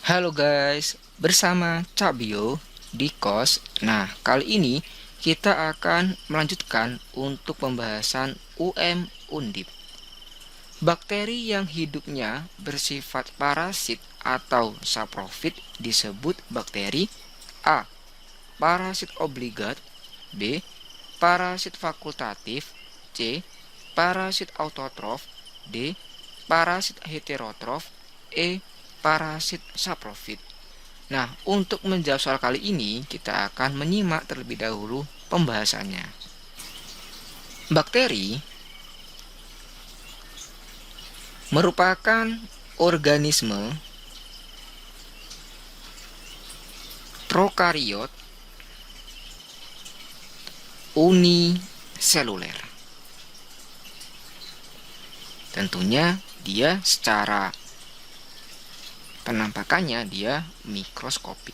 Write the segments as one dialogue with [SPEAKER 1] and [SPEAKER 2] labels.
[SPEAKER 1] Halo guys, bersama Cak Bio di KOS. Nah, kali ini kita akan melanjutkan untuk pembahasan Undip. Bakteri yang hidupnya bersifat parasit atau saprofit disebut bakteri A. Parasit obligat, B. Parasit fakultatif, C. Parasit autotrof, D. Parasit heterotrof, E. Parasit saprofit. Nah, untuk menjawab soal kali ini, kita akan menyimak terlebih dahulu pembahasannya. Bakteri merupakan organisme prokariot uniseluler. Tentunya dia secara penampakannya dia mikroskopik.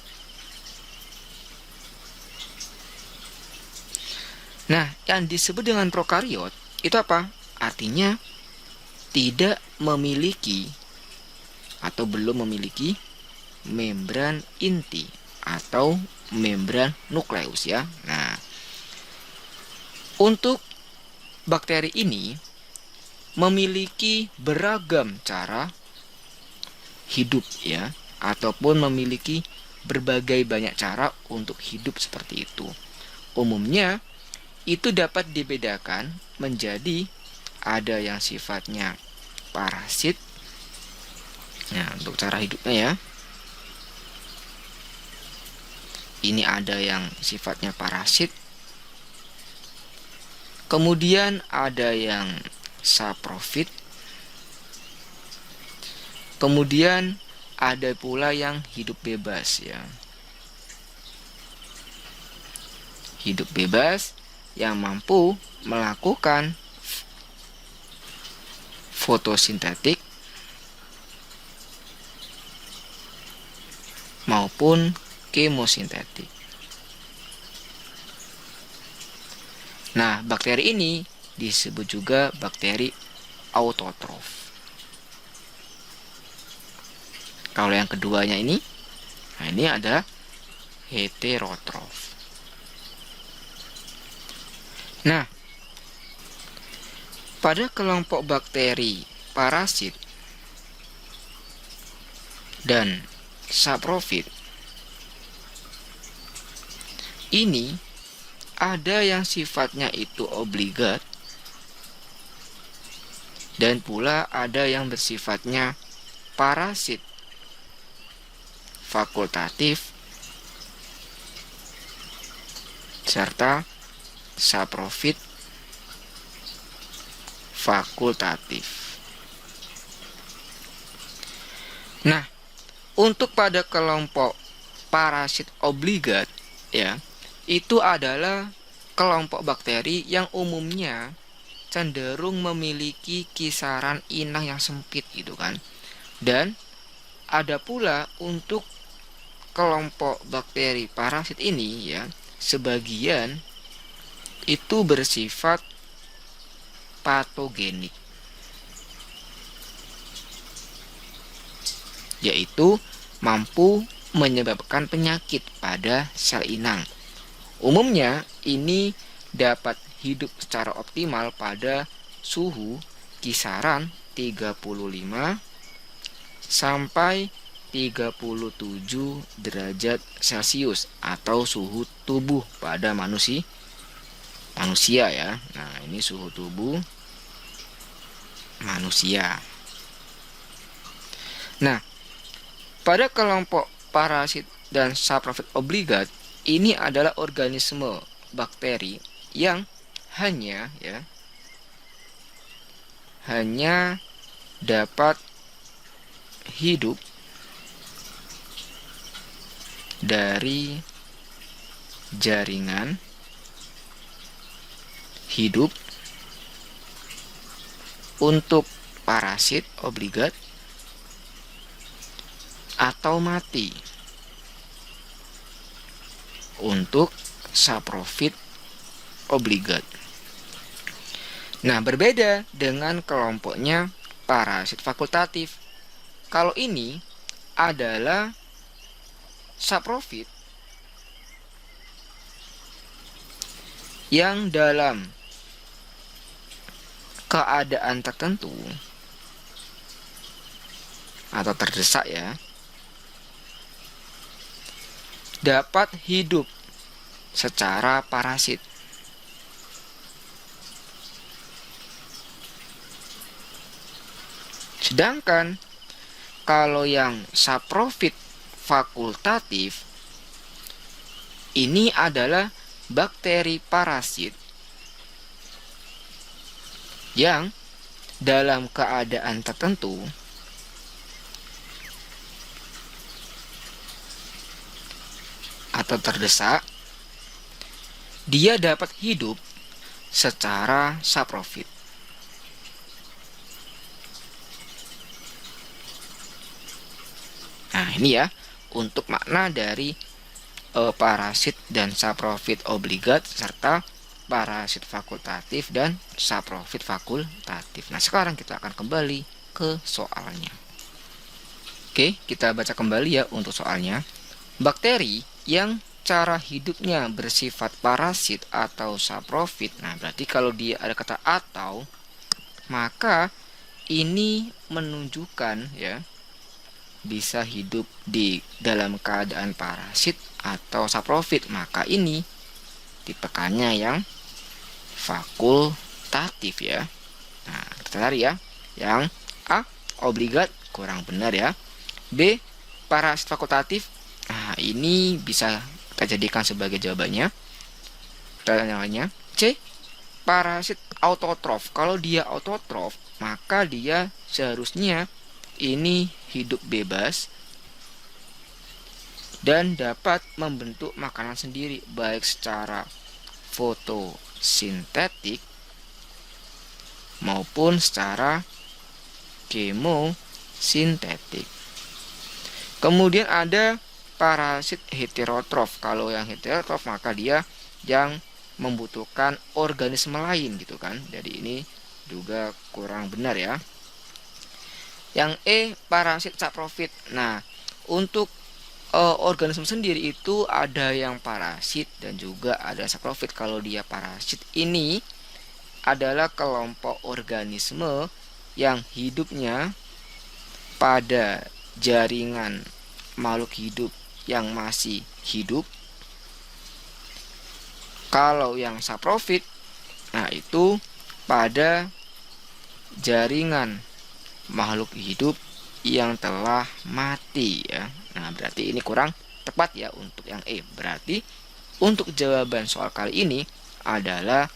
[SPEAKER 1] Nah, yang disebut dengan prokariot itu apa? Artinya tidak memiliki atau belum memiliki membran inti atau membran nukleus ya. Nah, untuk bakteri ini memiliki beragam cara hidup ya, ataupun memiliki berbagai banyak cara untuk hidup seperti itu. Umumnya itu dapat dibedakan menjadi ada yang sifatnya parasit. Nah, untuk cara hidupnya ya. Ini ada yang sifatnya parasit. Kemudian ada yang saprofit. Kemudian ada pula yang hidup bebas ya. Hidup bebas yang mampu melakukan fotosintetik maupun kemosintetik. Nah, bakteri ini disebut juga bakteri autotrof. Kalau yang keduanya ini, nah ini ada heterotrof. Nah, pada kelompok bakteri parasit dan saprofit ini ada yang sifatnya itu obligat dan pula ada yang bersifatnya parasit fakultatif serta saprofit fakultatif. Nah, untuk pada kelompok parasit obligat ya, itu adalah kelompok bakteri yang umumnya cenderung memiliki kisaran inang yang sempit gitu kan. Dan ada pula untuk kelompok bakteri parasit ini ya, sebagian itu bersifat patogenik, yaitu mampu menyebabkan penyakit pada sel inang. Umumnya ini dapat hidup secara optimal pada suhu kisaran 35 sampai 37 derajat Celcius atau suhu tubuh pada manusia ya. Nah, ini suhu tubuh manusia. Nah, pada kelompok parasit dan saprofit obligat ini adalah organisme bakteri yang hanya dapat hidup dari jaringan hidup untuk parasit obligat atau mati untuk saprofit obligat. Nah, berbeda dengan kelompoknya parasit fakultatif. Kalau ini adalah saprofit yang dalam keadaan tertentu atau terdesak ya, dapat hidup secara parasit. Sedangkan kalau yang saprofit fakultatif ini adalah bakteri parasit yang dalam keadaan tertentu atau terdesak, dia dapat hidup secara saprofit. Nah, ini ya untuk makna dari parasit dan saprofit obligat serta parasit fakultatif dan saprofit fakultatif. Nah, sekarang kita akan kembali ke soalnya. Oke, kita baca kembali ya untuk soalnya. Bakteri yang cara hidupnya bersifat parasit atau saprofit. Nah, berarti kalau dia ada kata atau, maka ini menunjukkan ya bisa hidup di dalam keadaan parasit atau saprofit. Maka ini tipekannya yang fakultatif ya. Nah, kita cari ya. Yang A, obligat, kurang benar ya. B, parasit fakultatif. Nah, ini bisa kita jadikan sebagai jawabannya. Pertanyaannya C, parasit autotrof. Kalau dia autotrof, maka dia seharusnya ini hidup bebas dan dapat membentuk makanan sendiri, baik secara fotosintetik maupun secara kemosintetik. Kemudian ada parasit heterotrof. Kalau yang heterotrof maka dia yang membutuhkan organisme lain gitu kan. Jadi ini juga kurang benar ya. Yang E, parasit saprofit. Nah, untuk organisme sendiri itu ada yang parasit dan juga ada saprofit. Kalau dia parasit ini adalah kelompok organisme yang hidupnya pada jaringan makhluk hidup yang masih hidup. Kalau yang saprofit, nah itu pada jaringan makhluk hidup yang telah mati ya. Nah, berarti ini kurang tepat ya untuk yang E. Berarti untuk jawaban soal kali ini adalah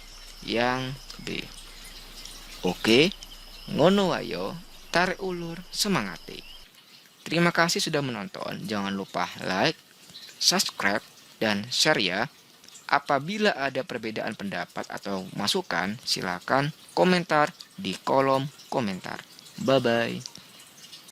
[SPEAKER 1] yang B. Oke, ngono wayo, tarik ulur, semangat. Terima kasih sudah menonton. Jangan lupa like, subscribe, dan share ya. Apabila ada perbedaan pendapat atau masukan, silakan komentar di kolom komentar. Bye-bye.